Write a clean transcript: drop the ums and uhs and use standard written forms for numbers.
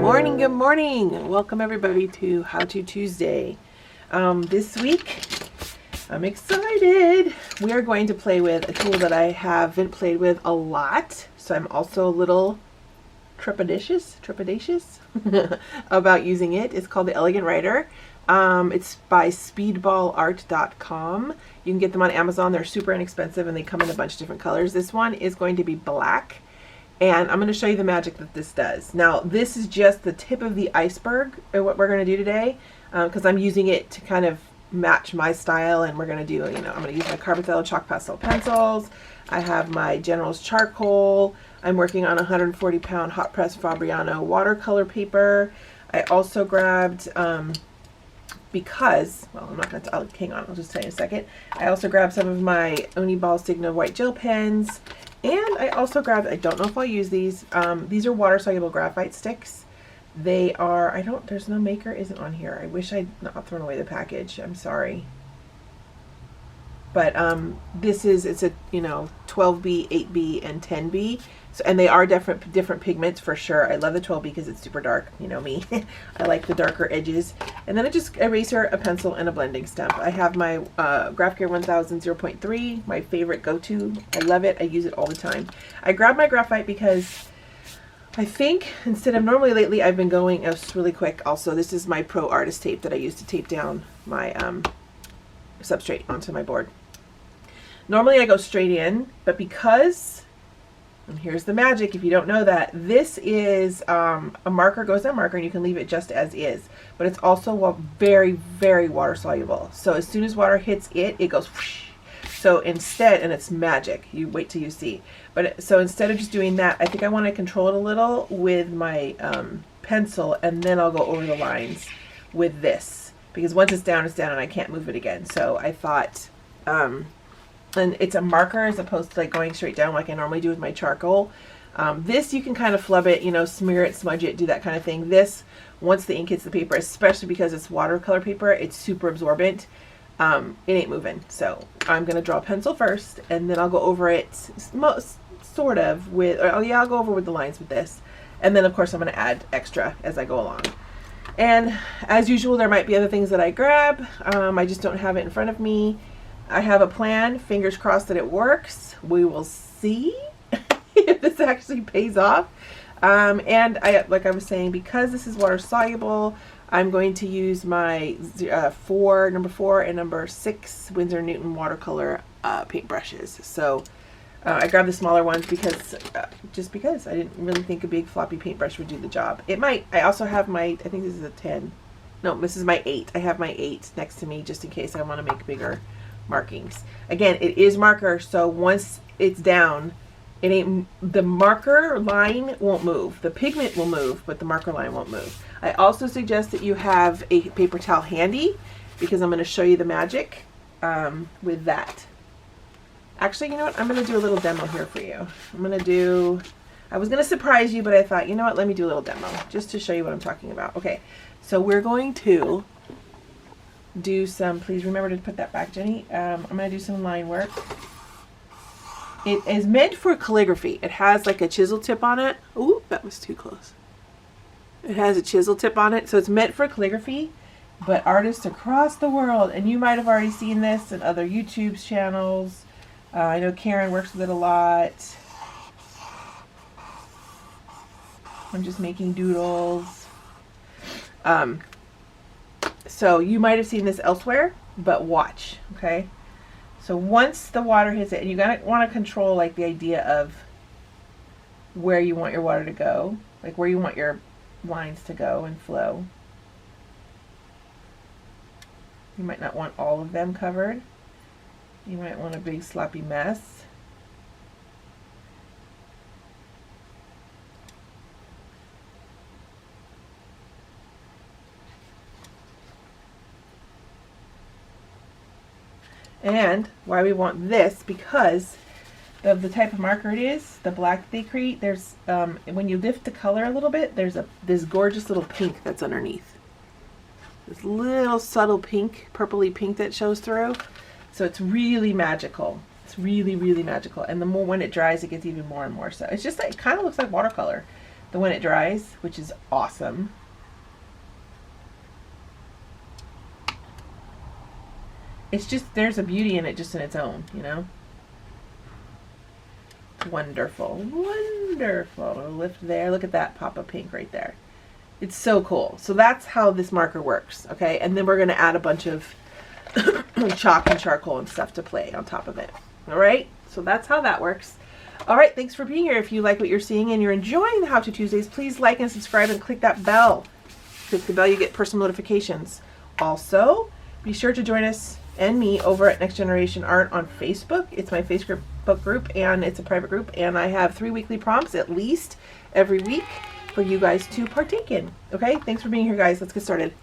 morning, good morning. Welcome everybody to How To Tuesday. This week, I'm excited. We are going to play with a tool that I haven't played with a lot, so I'm also a little trepidatious about using it. It's called the Elegant Writer. It's by speedballart.com. You can get them on Amazon. They're super inexpensive and they come in a bunch of different colors. This one is going to be black. And I'm going to show you the magic that this does. Now, this is just the tip of the iceberg of what we're going to do today, because I'm using it to kind of match my style, and we're going to do, I'm going to use my Carbothello chalk pastel pencils. I have my General's charcoal. I'm working on a 140-pound hot press Fabriano watercolor paper. I also grabbed, because, well, I'm not going to, hang on, I'll just tell you in a second. I also grabbed some of my Uniball Signo white gel pens. And I also grabbed, I don't know if I'll use these. These are water soluble graphite sticks. They are, there's no maker isn't on here. I wish I'd not thrown away the package. I'm sorry. But it's a, 12B, 8B, and 10B. So, and they are different pigments for sure. I love the 12B because it's super dark. You know me. I like the darker edges. And then just eraser, a pencil, and a blending stump. I have my Graph Gear 1000 0.3, my favorite go-to. I love it. I use it all the time. I grabbed my graphite because I think instead of normally lately I've been going really quick. Also, this is my Pro Artist tape that I use to tape down my substrate onto my board. Normally I go straight in, but because, and here's the magic if you don't know that, this is a marker, goes on marker, and you can leave it just as is. But it's also very, very water soluble. So as soon as water hits it, it goes whoosh. So instead, and it's magic, you wait till you see. But so instead of just doing that, I think I want to control it a little with my pencil, and then I'll go over the lines with this. Because once it's down, and I can't move it again. So I thought, and it's a marker as opposed to like going straight down like I normally do with my charcoal. This you can kind of flub it, smear it, smudge it, do that kind of thing. This, once the ink hits the paper, especially because it's watercolor paper, it's super absorbent. It ain't moving. So I'm going to draw a pencil first, and then I'll go over it sort of with, I'll go over with the lines with this. And then of course I'm going to add extra as I go along. And as usual, there might be other things that I grab. I just don't have it in front of me. I have a plan, fingers crossed that it works. We will see if this actually pays off. And like I was saying, because this is water soluble, I'm going to use my number 4 and number 6 Winsor Newton watercolor paintbrushes. So I grabbed the smaller ones because, just because I didn't really think a big floppy paintbrush would do the job. It might. I also have my, I think this is a 10. No, this is my 8. I have my 8 next to me just in case I want to make bigger markings. Again, it is marker, so once it's down, the marker line won't move. The pigment will move, but the marker line won't move. I also suggest that you have a paper towel handy because I'm going to show you the magic with that. Actually, you know what? I'm going to do a little demo here for you. I was going to surprise you, but I thought, you know what? Let me do a little demo just to show you what I'm talking about. Okay, so we're going to do some, please remember to put that back, Jenny. I'm going to do some line work. It is meant for calligraphy. It has like a chisel tip on it. Ooh, that was too close. It has a chisel tip on it, so it's meant for calligraphy, but artists across the world, and you might have already seen this in other YouTube channels. I know Karen works with it a lot. I'm just making doodles. So you might have seen this elsewhere, but watch, okay? So once the water hits it, and you want to control like the idea of where you want your water to go, like where you want your lines to go and flow. You might not want all of them covered. You might want a big sloppy mess. And why we want this, because of the type of marker it is, the black they create, there's, when you lift the color a little bit, there's this gorgeous little pink that's underneath. This little subtle pink, purpley pink that shows through. So it's really magical. It's really, really magical. And the more when it dries, it gets even more and more so. It's just like, it kind of looks like watercolor. when it dries, which is awesome. It's just, there's a beauty in it just in its own, you know? Wonderful. Wonderful. Lift there. Look at that pop of pink right there. It's so cool. So that's how this marker works, okay? And then we're going to add a bunch of chalk and charcoal and stuff to play on top of it. All right? So that's how that works. All right, thanks for being here. If you like what you're seeing and you're enjoying the How To Tuesdays, please like and subscribe and click that bell. Click the bell, you get personal notifications. Also, be sure to join us and me over at Next Generation Art on Facebook. It's my Facebook group, and it's a private group, and I have 3 weekly prompts at least every week for you guys to partake in. Okay, thanks for being here, guys. Let's get started.